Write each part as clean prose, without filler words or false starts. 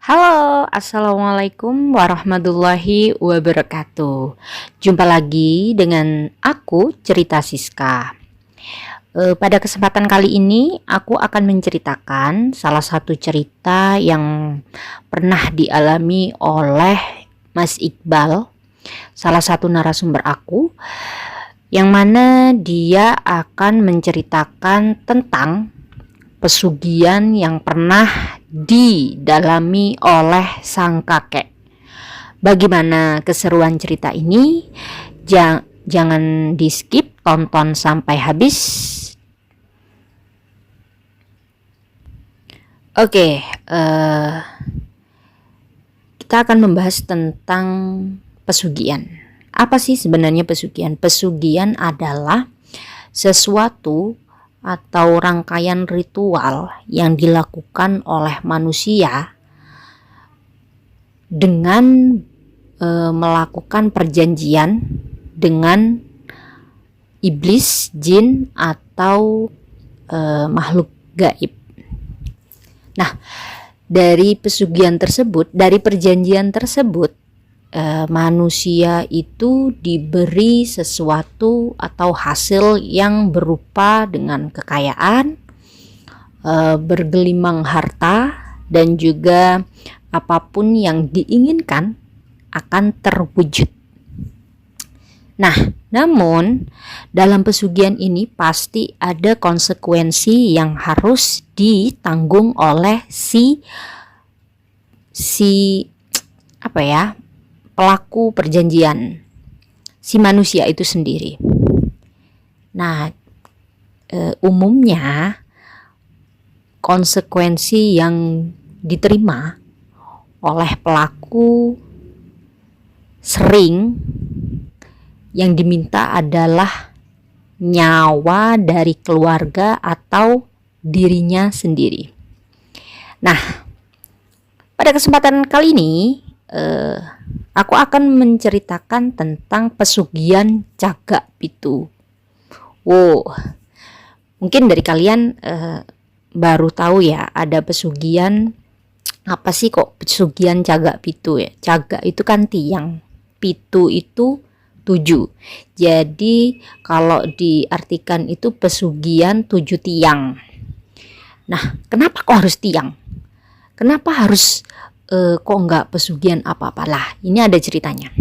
Halo, assalamualaikum warahmatullahi wabarakatuh. Jumpa lagi dengan aku, Cerita Siska. Pada kesempatan kali ini, aku akan menceritakan salah satu cerita yang pernah dialami oleh Mas Iqbal, salah satu narasumber aku, yang mana dia akan menceritakan tentang pesugihan yang pernah didalami oleh sang kakek. Bagaimana keseruan cerita ini? Jangan di skip, tonton sampai habis. Oke, kita akan membahas tentang pesugihan. Apa sih sebenarnya pesugihan? Pesugihan adalah sesuatu atau rangkaian ritual yang dilakukan oleh manusia dengan melakukan perjanjian dengan iblis, jin, atau makhluk gaib. Nah, dari pesugihan tersebut, dari perjanjian tersebut, manusia itu diberi sesuatu atau hasil yang berupa dengan kekayaan, bergelimang harta, dan juga apapun yang diinginkan akan terwujud. Nah, namun dalam pesugihan ini pasti ada konsekuensi yang harus ditanggung oleh si pelaku perjanjian, si manusia itu sendiri. Nah, umumnya konsekuensi yang diterima oleh pelaku sering yang diminta adalah nyawa dari keluarga atau dirinya sendiri. Nah, pada kesempatan kali ini aku akan menceritakan tentang pesugihan Cagak Pitu. Mungkin dari kalian baru tahu ya ada pesugihan. Apa sih kok pesugihan Cagak Pitu ya? Cagak itu kan tiang, Pitu itu 7. Jadi kalau diartikan itu pesugihan 7 tiang. Nah, kenapa kok harus tiang? Kenapa harus kok enggak pesugihan apa-apalah? Ini ada ceritanya.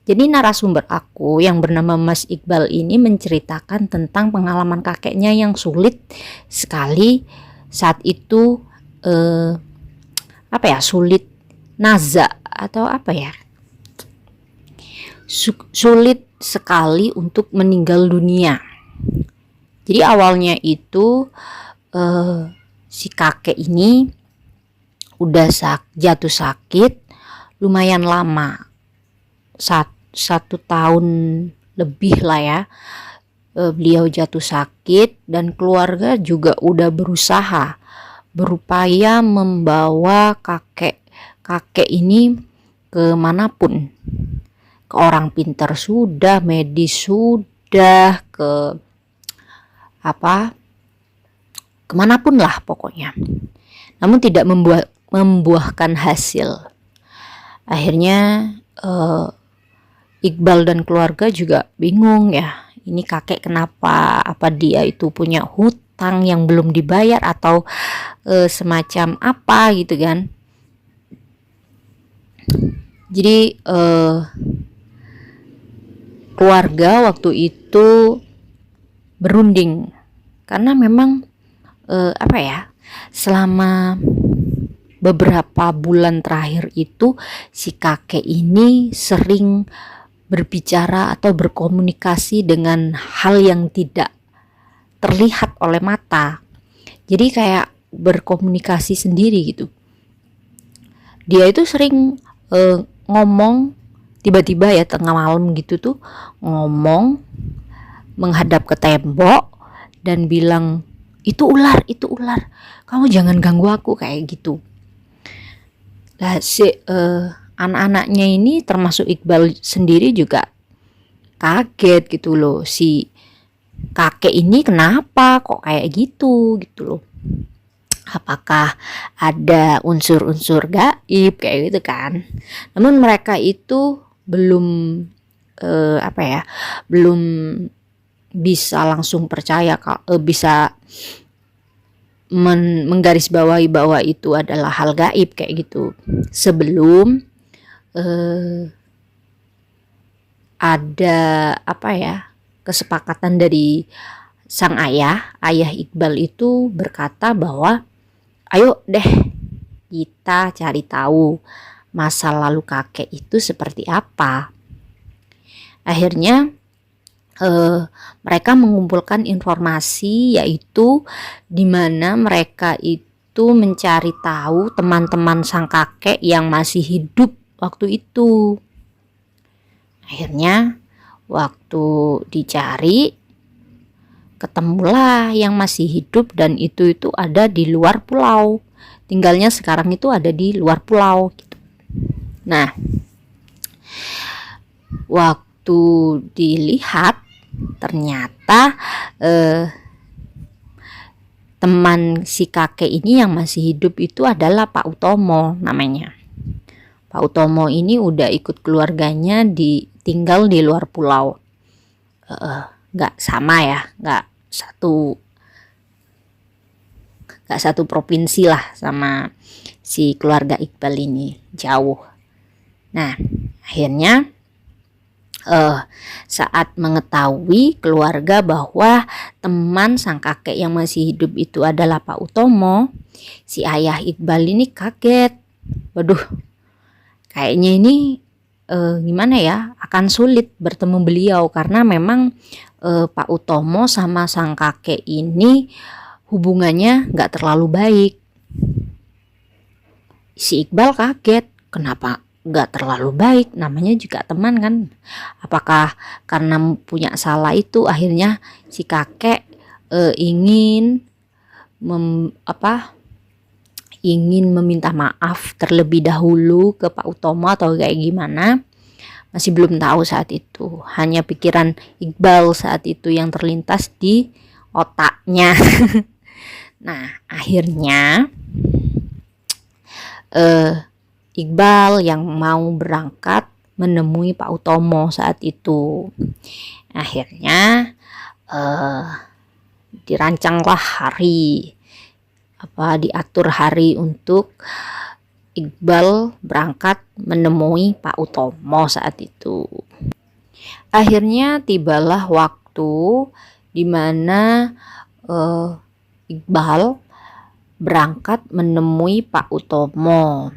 Jadi narasumber aku yang bernama Mas Iqbal ini menceritakan tentang pengalaman kakeknya yang sulit sekali saat itu, sulit naza atau sulit sekali untuk meninggal dunia. Jadi awalnya itu si kakek ini udah jatuh sakit lumayan lama, 1 tahun lebih lah ya. Beliau jatuh sakit dan keluarga juga udah berusaha berupaya membawa kakek ini ke manapun, ke orang pintar sudah, medis sudah, ke kemanapun lah pokoknya, namun tidak membuahkan hasil. Akhirnya Iqbal dan keluarga juga bingung ya, ini kakek kenapa, apa dia itu punya hutang yang belum dibayar atau semacam apa gitu kan. Jadi keluarga waktu itu berunding karena memang selama beberapa bulan terakhir itu si kakek ini sering berbicara atau berkomunikasi dengan hal yang tidak terlihat oleh mata. Jadi kayak berkomunikasi sendiri gitu. Dia itu sering ngomong tiba-tiba ya tengah malam gitu tuh ngomong menghadap ke tembok dan bilang, itu ular, kamu jangan ganggu aku, kayak gitu. Nah, si anak-anaknya ini termasuk Iqbal sendiri juga kaget gitu loh, si kakek ini kenapa kok kayak gitu loh. apakah ada unsur-unsur gaib kayak gitu kan. Namun mereka itu belum belum bisa langsung percaya bisa menggarisbawahi bahwa itu adalah hal gaib kayak gitu sebelum ada kesepakatan dari sang ayah Iqbal itu berkata bahwa ayo deh kita cari tahu masa lalu kakek itu seperti apa. Akhirnya mereka mengumpulkan informasi, yaitu di mana mereka itu mencari tahu teman-teman sang kakek yang masih hidup waktu itu. Akhirnya waktu dicari ketemulah yang masih hidup, dan itu ada di luar pulau. Tinggalnya sekarang itu ada di luar pulau gitu. Nah, waktu dilihat ternyata teman si kakek ini yang masih hidup itu adalah Pak Utomo namanya. Pak Utomo ini udah ikut keluarganya tinggal di luar pulau. Gak sama ya, gak satu provinsi lah sama si keluarga Iqbal ini, jauh. Nah, akhirnya saat mengetahui keluarga bahwa teman sang kakek yang masih hidup itu adalah Pak Utomo, si ayah Iqbal ini kaget. Waduh, kayaknya ini gimana ya, akan sulit bertemu beliau karena memang Pak Utomo sama sang kakek ini hubungannya gak terlalu baik. Si Iqbal kaget, kenapa gak terlalu baik, namanya juga teman kan. Apakah karena punya salah itu akhirnya si kakek ingin meminta maaf terlebih dahulu ke Pak Utomo atau kayak gimana? Masih belum tahu saat itu. Hanya pikiran Iqbal saat itu yang terlintas di otaknya. Nah, akhirnya Iqbal yang mau berangkat menemui Pak Utomo saat itu. Akhirnya dirancanglah diatur hari untuk Iqbal berangkat menemui Pak Utomo saat itu. Akhirnya tibalah waktu di mana Iqbal berangkat menemui Pak Utomo.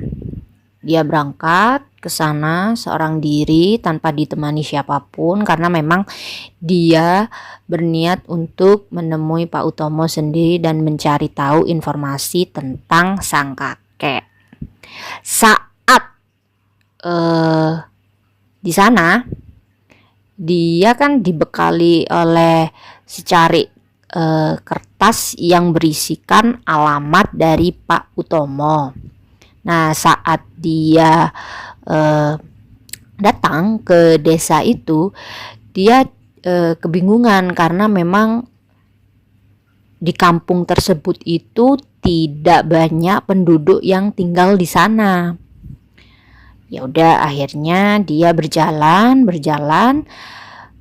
Dia berangkat ke sana seorang diri tanpa ditemani siapapun karena memang dia berniat untuk menemui Pak Utomo sendiri dan mencari tahu informasi tentang sang kakek. Saat di sana dia kan dibekali oleh secari kertas yang berisikan alamat dari Pak Utomo. Nah, saat dia datang ke desa itu, dia kebingungan karena memang di kampung tersebut itu tidak banyak penduduk yang tinggal di sana. Ya udah, akhirnya dia berjalan,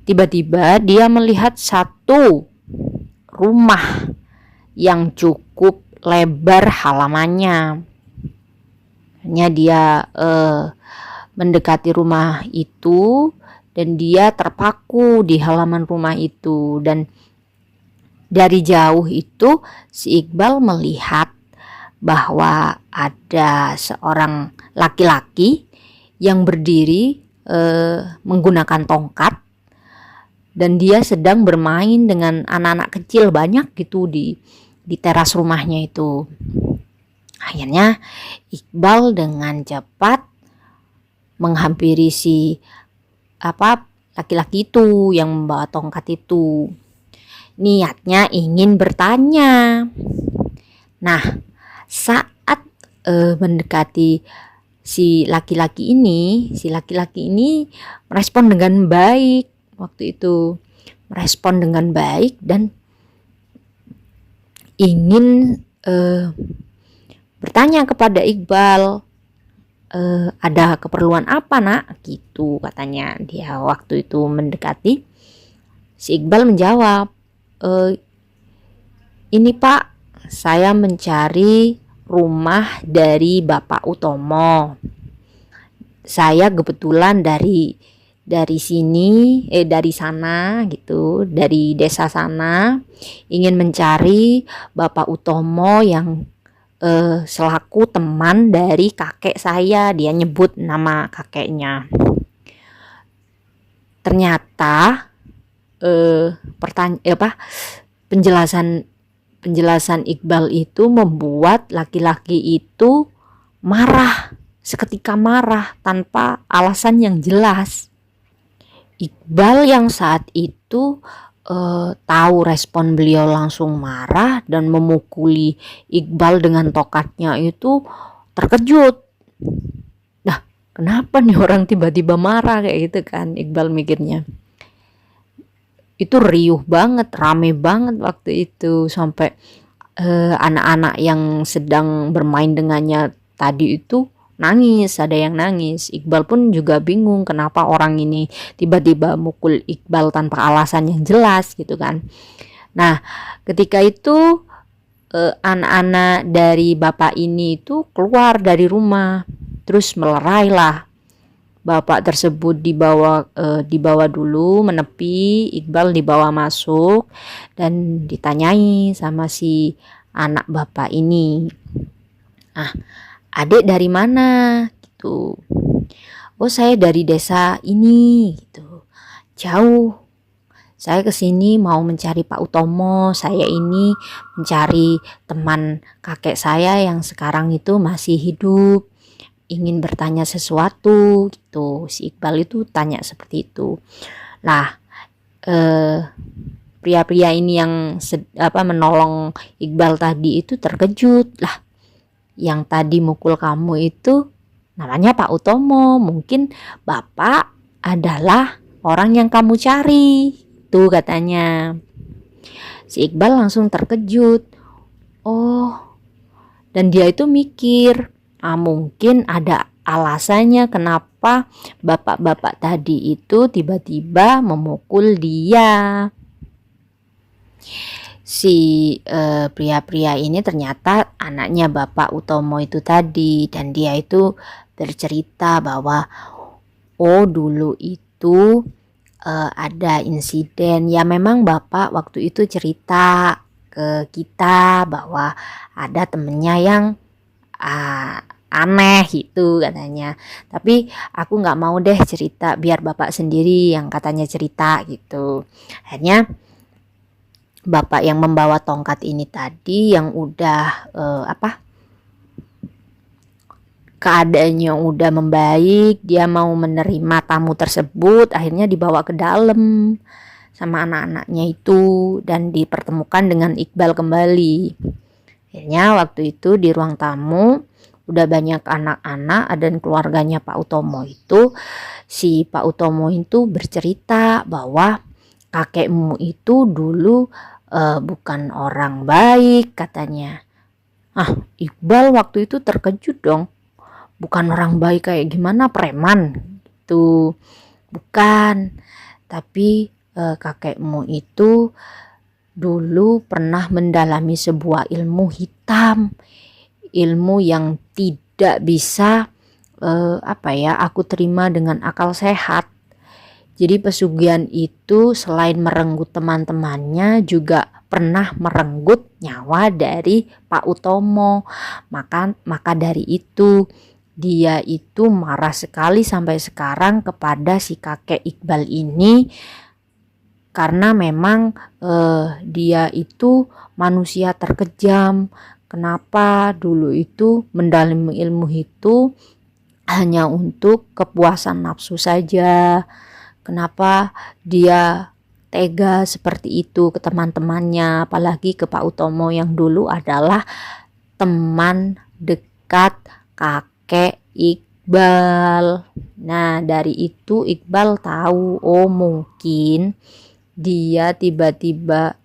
tiba-tiba dia melihat satu rumah yang cukup lebar halamannya. Hanya dia mendekati rumah itu dan dia terpaku di halaman rumah itu, dan dari jauh itu si Iqbal melihat bahwa ada seorang laki-laki yang berdiri menggunakan tongkat, dan dia sedang bermain dengan anak-anak kecil banyak gitu di teras rumahnya itu. Akhirnya Iqbal dengan cepat menghampiri si laki-laki itu yang membawa tongkat itu. Niatnya ingin bertanya. Nah, saat mendekati si laki-laki ini merespon dengan baik waktu itu. Merespon dengan baik dan ingin bertanya kepada Iqbal, ada keperluan apa nak? Gitu katanya. Dia waktu itu mendekati. Si Iqbal menjawab, ini Pak, saya mencari rumah dari Bapak Utomo. Saya kebetulan dari sini, dari sana gitu, dari desa sana, ingin mencari Bapak Utomo yang selaku teman dari kakek saya. Dia nyebut nama kakeknya. Ternyata penjelasan Iqbal itu membuat laki-laki itu marah, seketika marah tanpa alasan yang jelas. Iqbal yang saat itu tahu respon beliau langsung marah dan memukuli Iqbal dengan tokatnya itu terkejut. Nah, kenapa nih orang tiba-tiba marah kayak gitu kan, Iqbal mikirnya. Itu riuh banget, rame banget waktu itu, sampai anak-anak yang sedang bermain dengannya tadi itu nangis, ada yang nangis. Iqbal pun juga bingung kenapa orang ini tiba-tiba mukul Iqbal tanpa alasan yang jelas gitu kan. Nah, ketika itu anak-anak dari bapak ini itu keluar dari rumah, terus melerailah. Bapak tersebut dibawa dulu menepi, Iqbal dibawa masuk dan ditanyai sama si anak bapak ini. Ah, adik dari mana? Gitu. Oh, saya dari desa ini gitu. Jauh. Saya kesini mau mencari Pak Utomo. Saya ini mencari teman kakek saya yang sekarang itu masih hidup. Ingin bertanya sesuatu gitu. Si Iqbal itu tanya seperti itu. Lah, pria-pria ini yang menolong Iqbal tadi itu terkejut. Lah, yang tadi mukul kamu itu namanya Pak Utomo. Mungkin Bapak adalah orang yang kamu cari. Tuh katanya. Si Iqbal langsung terkejut. Oh, dan dia itu mikir, mungkin ada alasannya kenapa bapak-bapak tadi itu tiba-tiba memukul dia. Si pria-pria ini ternyata anaknya Bapak Utomo itu tadi, dan dia itu bercerita bahwa dulu itu ada insiden. Ya memang Bapak waktu itu cerita ke kita bahwa ada temennya yang aneh gitu katanya, tapi aku nggak mau deh cerita, biar Bapak sendiri yang katanya cerita gitu. Akhirnya Bapak yang membawa tongkat ini tadi yang udah keadaannya udah membaik, dia mau menerima tamu tersebut, akhirnya dibawa ke dalam sama anak-anaknya itu dan dipertemukan dengan Iqbal kembali. Akhirnya waktu itu di ruang tamu udah banyak anak-anak dan keluarganya Pak Utomo itu. Si Pak Utomo itu bercerita bahwa kakekmu itu dulu bukan orang baik katanya. Iqbal waktu itu terkejut dong. Bukan orang baik kayak gimana, preman gitu? Bukan, tapi kakekmu itu dulu pernah mendalami sebuah ilmu hitam, ilmu yang tidak bisa aku terima dengan akal sehat. Jadi pesugihan itu selain merenggut teman-temannya juga pernah merenggut nyawa dari Pak Utomo. Maka dari itu dia itu marah sekali sampai sekarang kepada si kakek Iqbal ini, karena memang dia itu manusia terkejam. Kenapa dulu itu mendalami ilmu itu hanya untuk kepuasan nafsu saja? Kenapa dia tega seperti itu ke teman-temannya, apalagi ke Pak Utomo yang dulu adalah teman dekat kakek Iqbal. Nah, dari itu Iqbal tahu, mungkin dia tiba-tiba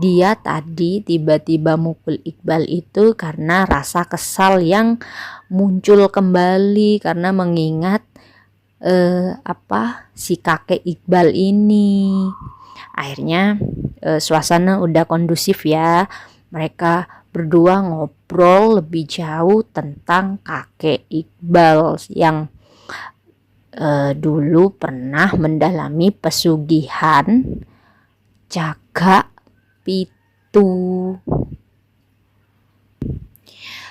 dia tadi tiba-tiba mukul Iqbal itu karena rasa kesal yang muncul kembali karena mengingat si kakek Iqbal ini. Akhirnya suasana udah kondusif ya, mereka berdua ngobrol lebih jauh tentang kakek Iqbal yang dulu pernah mendalami pesugihan Cagak Pitu.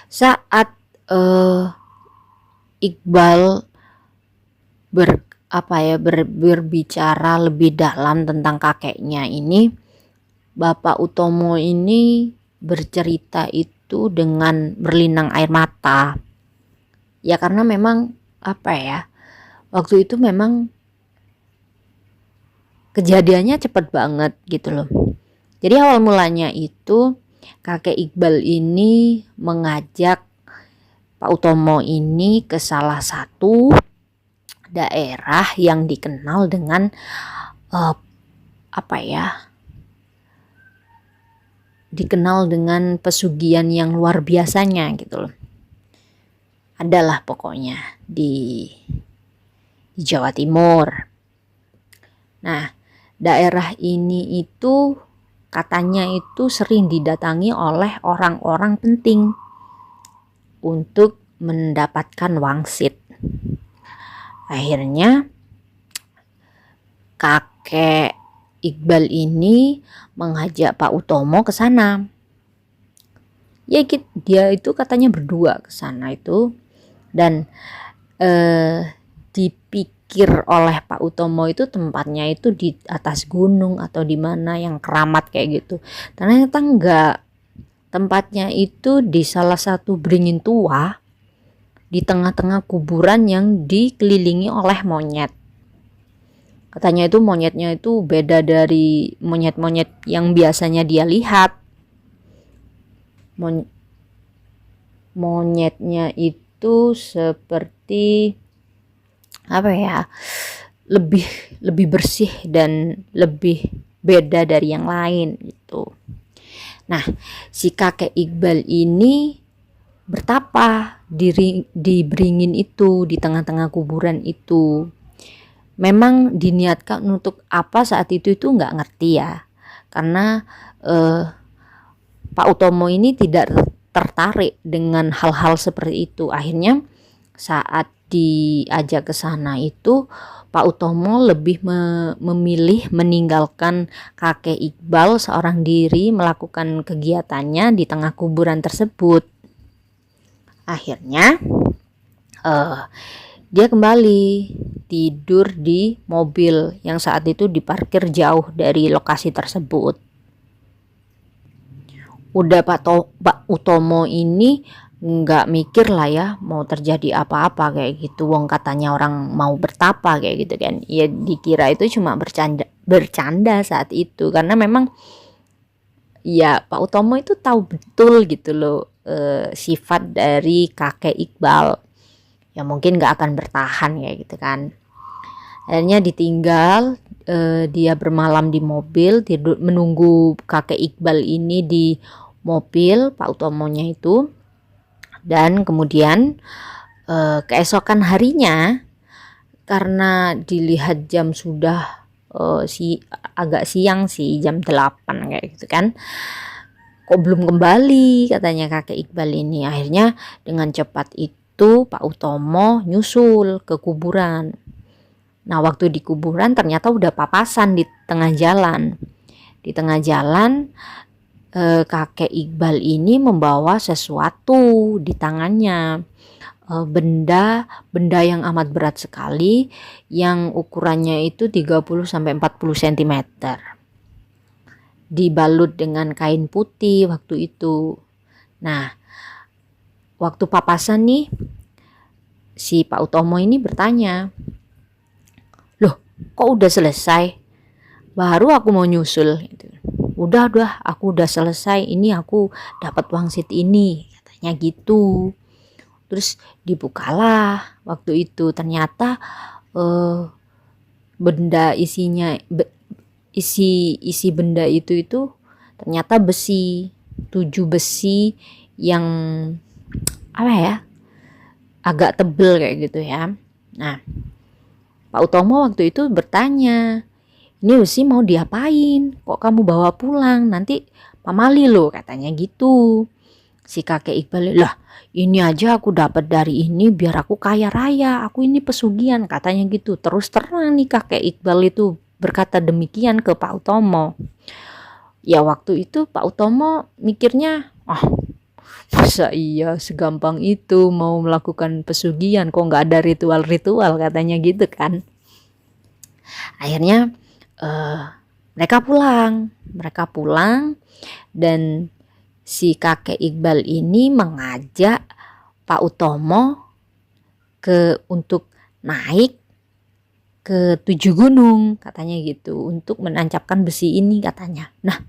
Saat Iqbal berbicara lebih dalam tentang kakeknya ini, Bapak Utomo ini bercerita itu dengan berlinang air mata. Ya karena memang waktu itu memang kejadiannya cepat banget gitu loh. Jadi awal mulanya itu kakek Iqbal ini mengajak Pak Utomo ini ke salah satu daerah yang dikenal dengan dikenal dengan pesugihan yang luar biasanya gitu loh. Adalah pokoknya di Jawa Timur. Nah, daerah ini itu katanya itu sering didatangi oleh orang-orang penting untuk mendapatkan wangsit. Akhirnya kakek Iqbal ini mengajak Pak Utomo ke sana. Ya dia itu katanya berdua ke sana itu, dan dipikir oleh Pak Utomo itu tempatnya itu di atas gunung atau di mana yang keramat kayak gitu. Ternyata enggak. Tempatnya itu di salah satu beringin tua di tengah-tengah kuburan yang dikelilingi oleh monyet. Katanya itu monyetnya itu beda dari monyet-monyet yang biasanya dia lihat. Monyetnya itu seperti lebih bersih dan lebih beda dari yang lain gitu. Nah, si kakek Iqbal ini bertapa di beringin itu, di tengah-tengah kuburan itu. Memang diniatkan untuk apa saat itu nggak ngerti ya, karena Pak Utomo ini tidak tertarik dengan hal-hal seperti itu. Akhirnya saat diajak ke sana itu Pak Utomo lebih memilih meninggalkan kakek Iqbal seorang diri melakukan kegiatannya di tengah kuburan tersebut. Akhirnya dia kembali tidur di mobil yang saat itu diparkir jauh dari lokasi tersebut. Udah Pak Utomo ini nggak mikir lah ya mau terjadi apa-apa kayak gitu, wong katanya orang mau bertapa kayak gitu kan. Ya dikira itu cuma bercanda saat itu, karena memang ya Pak Utomo itu tahu betul gitu loh sifat dari kakek Iqbal, ya mungkin nggak akan bertahan kayak gitu kan. Akhirnya ditinggal, dia bermalam di mobil, tidur menunggu kakek Iqbal ini di mobil Pak Utomonya itu. Dan kemudian keesokan harinya, karena dilihat jam sudah agak siang sih, jam 8 kayak gitu kan, kok belum kembali katanya kakek Iqbal ini. Akhirnya dengan cepat itu Pak Utomo nyusul ke kuburan. Nah, waktu di kuburan ternyata udah papasan di tengah jalan. Di tengah jalan kakek Iqbal ini membawa sesuatu di tangannya, benda yang amat berat sekali, yang ukurannya itu 30-40 cm, dibalut dengan kain putih waktu itu. Nah, waktu papasan nih, si Pak Utomo ini bertanya, loh kok udah selesai? Baru aku mau nyusul gitu. Udah aku udah selesai, ini aku dapat wangsit ini katanya gitu. Terus dibukalah waktu itu, ternyata benda isinya isi benda itu ternyata besi, 7 besi yang apa ya, agak tebel kayak gitu ya. Nah, Pak Utomo waktu itu bertanya, ini besi mau diapain? Kok kamu bawa pulang? Nanti pamali loh, katanya gitu. Si kakek Iqbal, lah ini aja aku dapat dari ini biar aku kaya raya, aku ini pesugihan, katanya gitu. Terus terang nih kakek Iqbal itu berkata demikian ke Pak Utomo. Ya waktu itu Pak Utomo mikirnya, masa iya segampang itu mau melakukan pesugihan, kok nggak ada ritual-ritual, katanya gitu kan. Akhirnya mereka pulang dan si kakek Iqbal ini mengajak Pak Utomo untuk naik ke 7 gunung, katanya gitu, untuk menancapkan besi ini, katanya. Nah,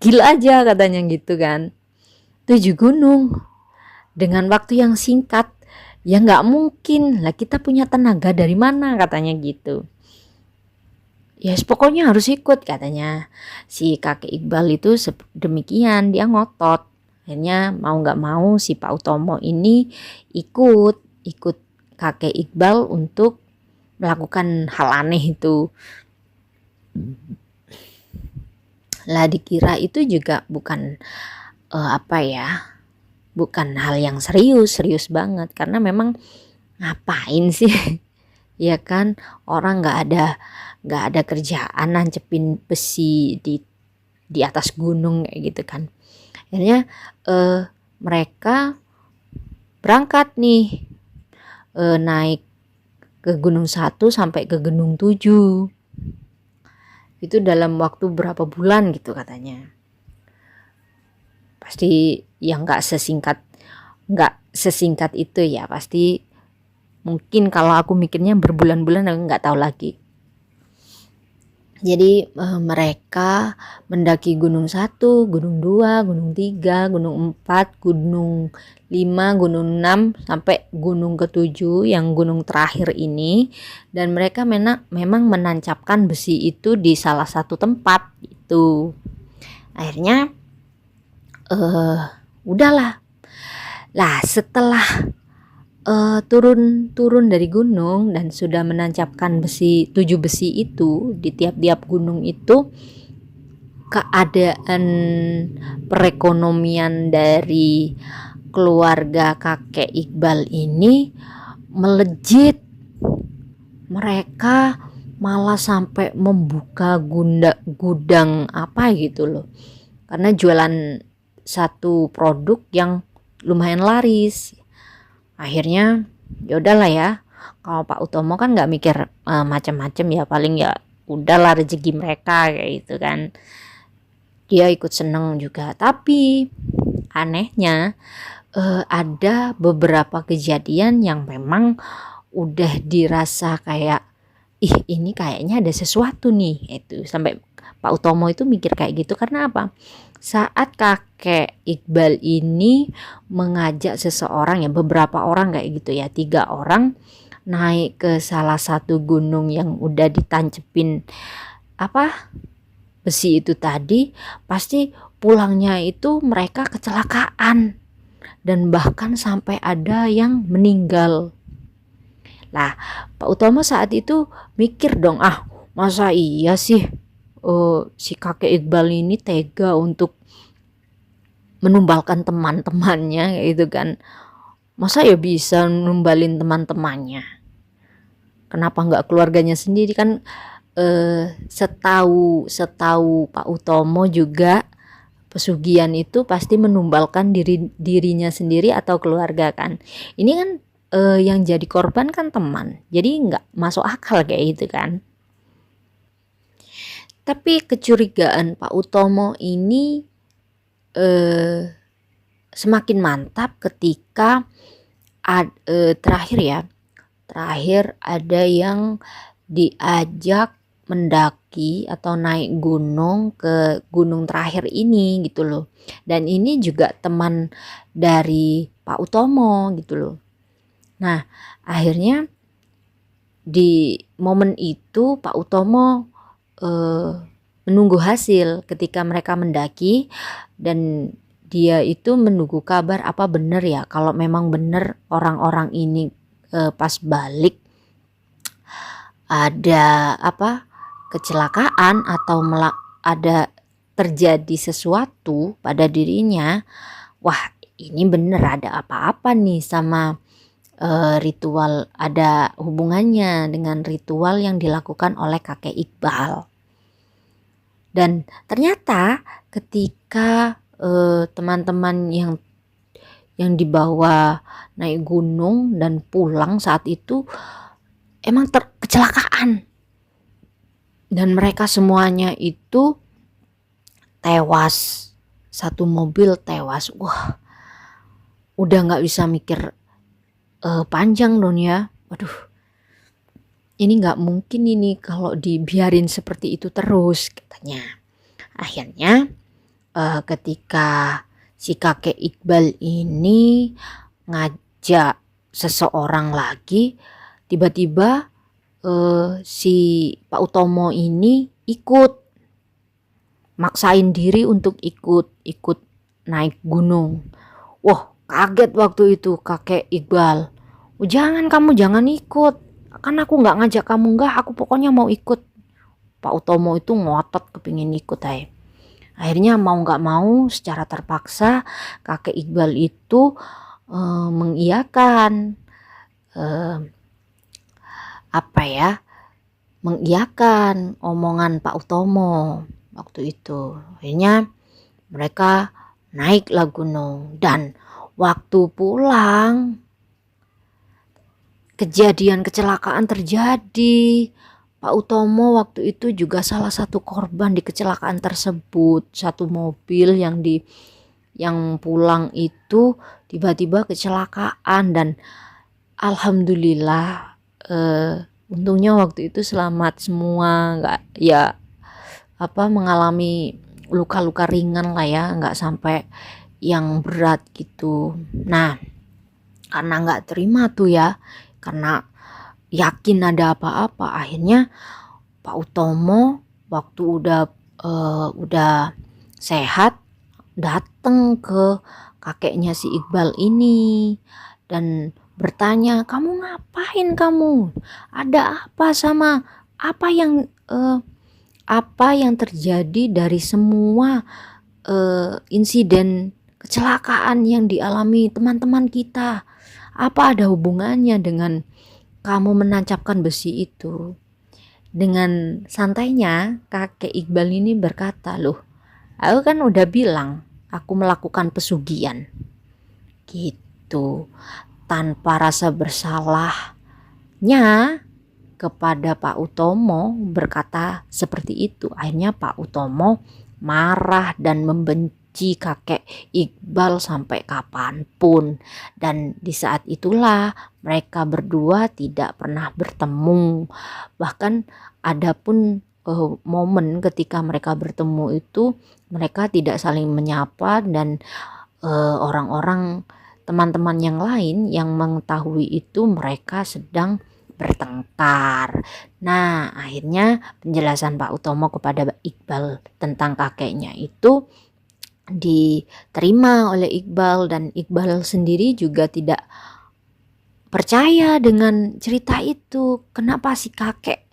gila aja katanya gitu kan, 7 gunung dengan waktu yang singkat, ya nggak mungkin lah, kita punya tenaga dari mana, katanya gitu. Ya yes, pokoknya harus ikut, katanya si kakek Iqbal itu. Demikian dia ngotot. Akhirnya mau nggak mau si Pak Utomo ini ikut kakek Iqbal untuk melakukan hal aneh itu. Lah dikira itu juga bukan bukan hal yang serius banget, karena memang ngapain sih ya kan, orang nggak ada kerjaan nancepin besi di atas gunung kayak gitu kan. Akhirnya mereka berangkat nih, naik ke Gunung 1 sampai ke Gunung 7. Itu dalam waktu berapa bulan gitu katanya. Pasti yang nggak sesingkat itu ya, pasti mungkin kalau aku mikirnya berbulan-bulan, aku nggak tahu lagi. Jadi mereka mendaki Gunung 1, Gunung 2, Gunung 3, Gunung 4, Gunung 5, Gunung 6 sampai Gunung ke-7 yang gunung terakhir ini, dan mereka memang menancapkan besi itu di salah satu tempat itu. Akhirnya udahlah. Lah setelah turun dari gunung dan sudah menancapkan 7 besi itu di tiap-tiap gunung itu, keadaan perekonomian dari keluarga kakek Iqbal ini melejit. Mereka malah sampai membuka gudang apa gitu loh, karena jualan satu produk yang lumayan laris. Akhirnya ya udahlah ya, kalau Pak Utomo kan nggak mikir macam-macam ya, paling ya udahlah rezeki mereka kayak gitu kan, dia ikut seneng juga. Tapi anehnya ada beberapa kejadian yang memang udah dirasa kayak, ini kayaknya ada sesuatu nih, itu sampai Pak Utomo itu mikir kayak gitu. Karena apa? Saat kakek Iqbal ini mengajak seseorang, ya beberapa orang kayak gitu ya, 3 orang naik ke salah satu gunung yang udah ditancepin besi itu tadi, pasti pulangnya itu mereka kecelakaan dan bahkan sampai ada yang meninggal. Lah Pak Utomo saat itu mikir dong, masa iya sih si kakek Iqbal ini tega untuk menumbalkan teman-temannya gitu kan. Masa ya bisa numbalin teman-temannya, kenapa nggak keluarganya sendiri kan. Setahu Pak Utomo juga, pesugihan itu pasti menumbalkan dirinya sendiri atau keluarga kan. Ini kan yang jadi korban kan teman, jadi nggak masuk akal kayak gitu kan. Tapi kecurigaan Pak Utomo ini semakin mantap ketika terakhir ada yang diajak mendaki atau naik gunung ke gunung terakhir ini gitu loh. Dan ini juga teman dari Pak Utomo gitu loh. Nah akhirnya di momen itu Pak Utomo eh, menunggu hasil ketika mereka mendaki, dan dia itu menunggu kabar apa benar ya, kalau memang benar orang-orang ini pas balik ada apa kecelakaan atau ada terjadi sesuatu pada dirinya. Wah, ini bener ada apa-apa nih sama ritual, ada hubungannya dengan ritual yang dilakukan oleh kakek Iqbal. Dan ternyata ketika teman-teman yang dibawa naik gunung dan pulang saat itu emang kecelakaan, dan mereka semuanya itu tewas, satu mobil tewas. Wah, udah nggak bisa mikir panjang dong ya. Waduh, ini nggak mungkin ini kalau dibiarin seperti itu terus katanya. Akhirnya ketika si kakek Iqbal ini ngajak seseorang lagi, tiba-tiba si Pak Utomo ini ikut, maksain diri untuk ikut naik gunung. Wah, kaget waktu itu kakek Iqbal. Oh, kamu jangan ikut, kan aku nggak ngajak kamu. Nggak, aku pokoknya mau ikut. Pak Utomo itu ngotot kepingin ikut aja. Akhirnya mau nggak mau secara terpaksa kakek Iqbal itu mengiyakan mengiyakan omongan Pak Utomo waktu itu. Akhirnya mereka naiklah gunung, dan waktu pulang kejadian kecelakaan terjadi. Pak Utomo waktu itu juga salah satu korban di kecelakaan tersebut. Satu mobil yang pulang itu tiba-tiba kecelakaan, dan alhamdulillah untungnya waktu itu selamat semua, nggak ya mengalami luka-luka ringan lah ya, nggak sampai yang berat gitu. Nah, karena nggak terima tuh ya, karena yakin ada apa-apa, akhirnya Pak Utomo waktu udah sehat datang ke kakeknya si Iqbal ini dan bertanya, kamu ngapain kamu? Ada apa sama apa yang terjadi dari semua insiden kecelakaan yang dialami teman-teman kita? Apa ada hubungannya dengan kamu menancapkan besi itu? Dengan santainya kakek Iqbal ini berkata, loh, aku kan udah bilang aku melakukan pesugihan gitu, tanpa rasa bersalahnya kepada Pak Utomo berkata seperti itu. Akhirnya Pak Utomo marah dan membenci kakek Iqbal sampai kapanpun, dan di saat itulah mereka berdua tidak pernah bertemu. Bahkan ada pun momen ketika mereka bertemu itu mereka tidak saling menyapa, dan orang-orang teman-teman yang lain yang mengetahui itu mereka sedang bertengkar. Nah, akhirnya penjelasan Pak Utomo kepada Iqbal tentang kakeknya itu diterima oleh Iqbal, dan Iqbal sendiri juga tidak percaya dengan cerita itu. Kenapa si kakek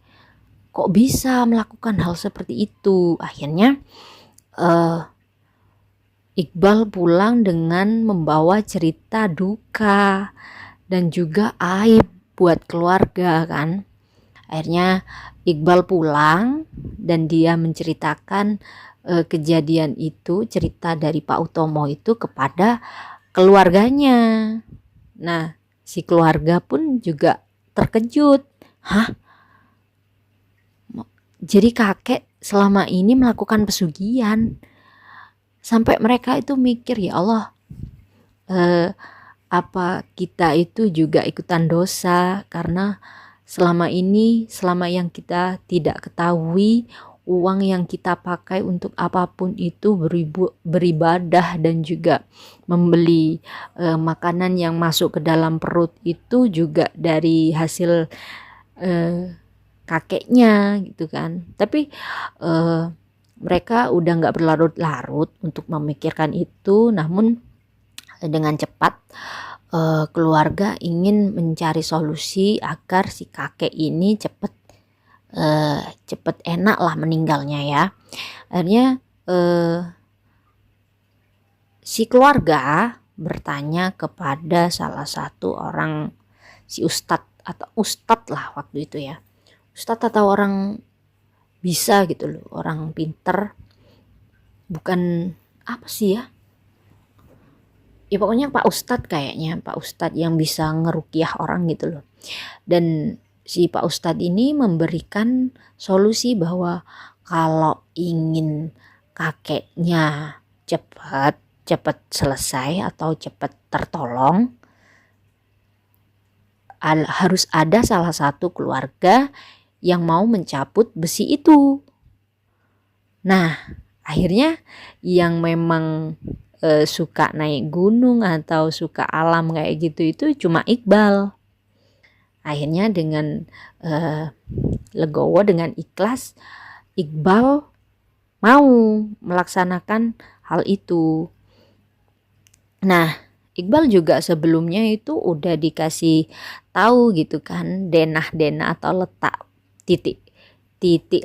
kok bisa melakukan hal seperti itu? Akhirnya Iqbal pulang dengan membawa cerita duka dan juga aib buat keluarga kan. Akhirnya Iqbal pulang dan dia menceritakan kejadian itu, cerita dari Pak Utomo itu kepada keluarganya. Nah, si keluarga pun juga terkejut. Hah? Jadi kakek selama ini melakukan pesugihan? Sampai mereka itu mikir, ya Allah, apa kita itu juga ikutan dosa, karena selama yang kita tidak ketahui, uang yang kita pakai untuk apapun itu beribadah dan juga membeli makanan yang masuk ke dalam perut itu juga dari hasil kakeknya gitu kan. Tapi mereka udah nggak berlarut-larut untuk memikirkan itu, namun dengan cepat keluarga ingin mencari solusi agar si kakek ini cepet enak lah meninggalnya ya. Akhirnya si keluarga bertanya kepada salah satu orang, si ustadz atau ustadz lah waktu itu ya, ustadz atau orang bisa gitu loh, orang pinter, bukan apa sih ya, ya pokoknya Pak Ustadz, kayaknya Pak Ustadz yang bisa ngerukiah orang gitu loh. Dan si Pak Ustadz ini memberikan solusi bahwa kalau ingin kakeknya cepat selesai atau cepat tertolong, harus ada salah satu keluarga yang mau mencabut besi itu. Nah, akhirnya yang memang suka naik gunung atau suka alam kayak gitu itu cuma Iqbal. Akhirnya dengan legowo, dengan ikhlas, Iqbal mau melaksanakan hal itu. Nah, Iqbal juga sebelumnya itu udah dikasih tahu gitu kan, denah-denah atau letak titik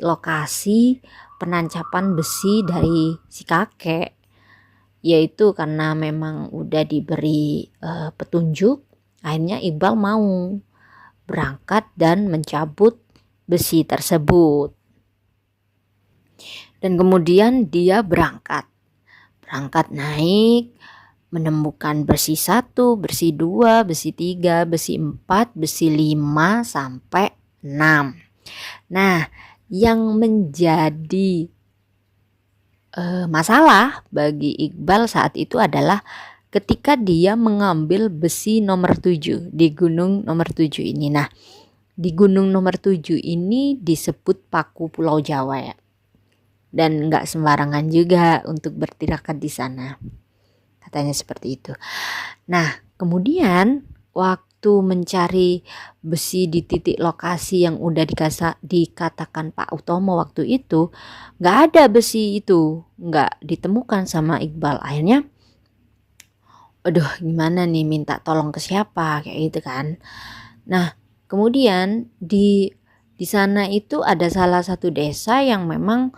lokasi penancapan besi dari si kakek, yaitu karena memang udah diberi petunjuk. Akhirnya Iqbal mau berangkat dan mencabut besi tersebut. Dan kemudian dia berangkat naik, menemukan besi 1, besi 2, besi 3, besi 4, besi 5 sampai 6. Nah, yang menjadi masalah bagi Iqbal saat itu adalah ketika dia mengambil besi nomor 7 di gunung nomor 7 ini. Nah, di gunung nomor 7 ini disebut Paku Pulau Jawa ya. Dan nggak sembarangan juga untuk bertirakat di sana. Katanya seperti itu. Nah, kemudian waktu mencari besi di titik lokasi yang udah dikatakan Pak Utomo waktu itu, nggak ada besi itu, nggak ditemukan sama Iqbal. Akhirnya, aduh gimana nih, minta tolong ke siapa kayak gitu kan. Nah, kemudian di sana itu ada salah satu desa yang memang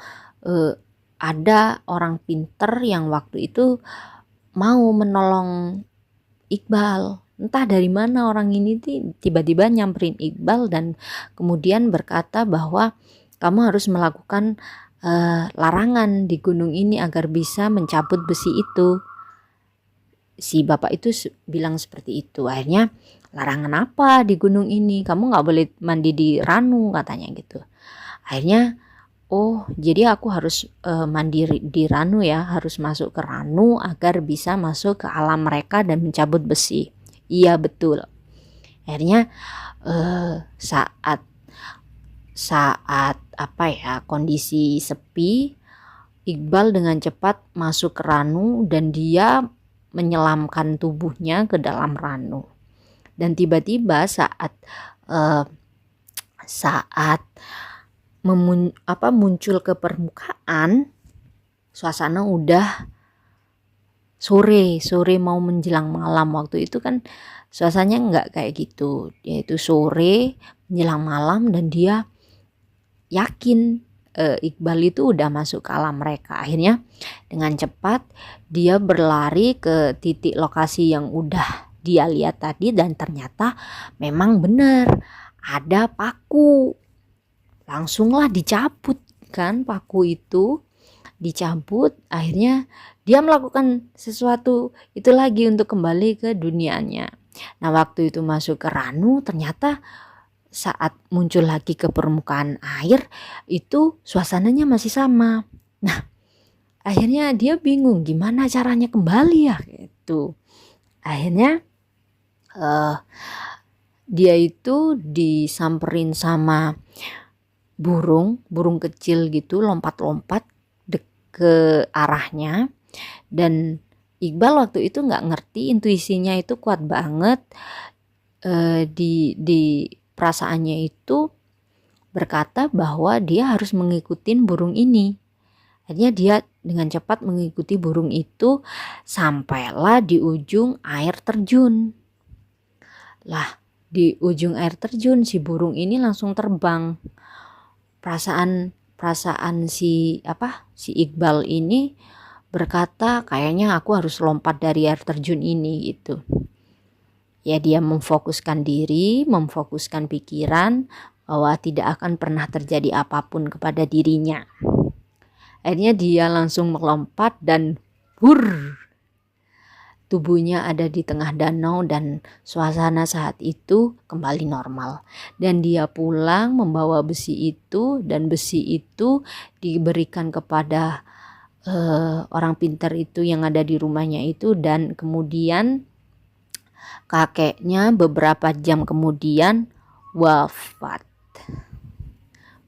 ada orang pinter yang waktu itu mau menolong Iqbal. Entah dari mana orang ini tiba-tiba nyamperin Iqbal dan kemudian berkata bahwa kamu harus melakukan larangan di gunung ini agar bisa mencabut besi itu. Si bapak itu bilang seperti itu. Akhirnya, larangan apa di gunung ini? Kamu gak boleh mandi di Ranu, katanya gitu. Akhirnya, oh jadi aku harus mandiri di Ranu ya, harus masuk ke Ranu agar bisa masuk ke alam mereka dan mencabut besi. Iya betul. Akhirnya saat apa ya, kondisi sepi, Iqbal dengan cepat masuk ke Ranu dan dia menyelamkan tubuhnya ke dalam Ranu. Dan tiba-tiba saat muncul ke permukaan, suasana udah sore mau menjelang malam. Waktu itu kan suasananya nggak kayak gitu, yaitu sore menjelang malam, dan dia yakin Iqbal itu udah masuk ke alam mereka. Akhirnya dengan cepat dia berlari ke titik lokasi yang udah dia lihat tadi, dan ternyata memang benar ada paku. Langsunglah dicabut kan, paku itu dicabut. Akhirnya dia melakukan sesuatu itu lagi untuk kembali ke dunianya. Nah, waktu itu masuk ke Ranu, ternyata saat muncul lagi ke permukaan air itu suasananya masih sama. Nah, akhirnya dia bingung gimana caranya kembali ya gitu. Akhirnya dia itu disamperin sama burung kecil gitu, lompat-lompat ke arahnya. Dan Iqbal waktu itu nggak ngerti, intuisinya itu kuat banget. Di perasaannya itu berkata bahwa dia harus mengikuti burung ini. Akhirnya dia dengan cepat mengikuti burung itu sampailah di ujung air terjun. Lah, di ujung air terjun si burung ini langsung terbang. Perasaan si Iqbal ini berkata, kayaknya aku harus lompat dari air terjun ini gitu. Ya, dia memfokuskan diri, memfokuskan pikiran bahwa tidak akan pernah terjadi apapun kepada dirinya. Akhirnya dia langsung melompat dan tubuhnya ada di tengah danau dan suasana saat itu kembali normal. Dan dia pulang membawa besi itu, dan besi itu diberikan kepada orang pintar itu yang ada di rumahnya itu, dan kemudian kakeknya beberapa jam kemudian wafat.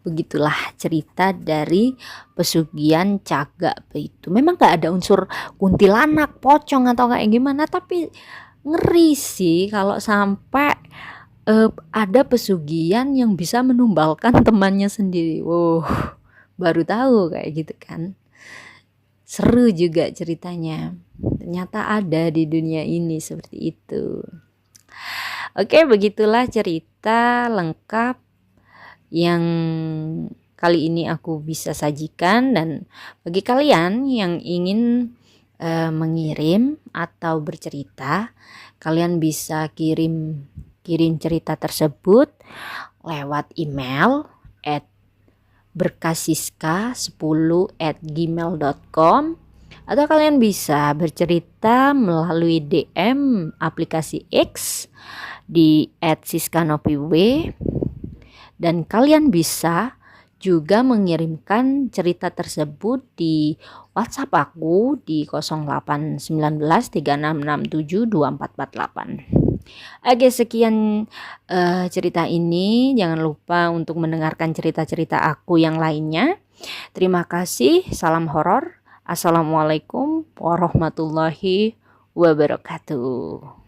Begitulah cerita dari pesugihan Cagak itu. Memang gak ada unsur kuntilanak, pocong atau kayak gimana, tapi ngeri sih kalau sampai ada pesugihan yang bisa menumbalkan temannya sendiri. Wow, baru tahu kayak gitu kan. Seru juga ceritanya. Ternyata ada di dunia ini seperti itu. Oke, begitulah cerita lengkap yang kali ini aku bisa sajikan. Dan bagi kalian yang ingin mengirim atau bercerita, kalian bisa kirim cerita tersebut lewat email berkasiska10@gmail.com, atau kalian bisa bercerita melalui DM aplikasi X di @siskanopiw. Dan kalian bisa juga mengirimkan cerita tersebut di WhatsApp aku di 081936672448. Oke, sekian cerita ini. Jangan lupa untuk mendengarkan cerita-cerita aku yang lainnya. Terima kasih. Salam horor. Assalamualaikum warahmatullahi wabarakatuh.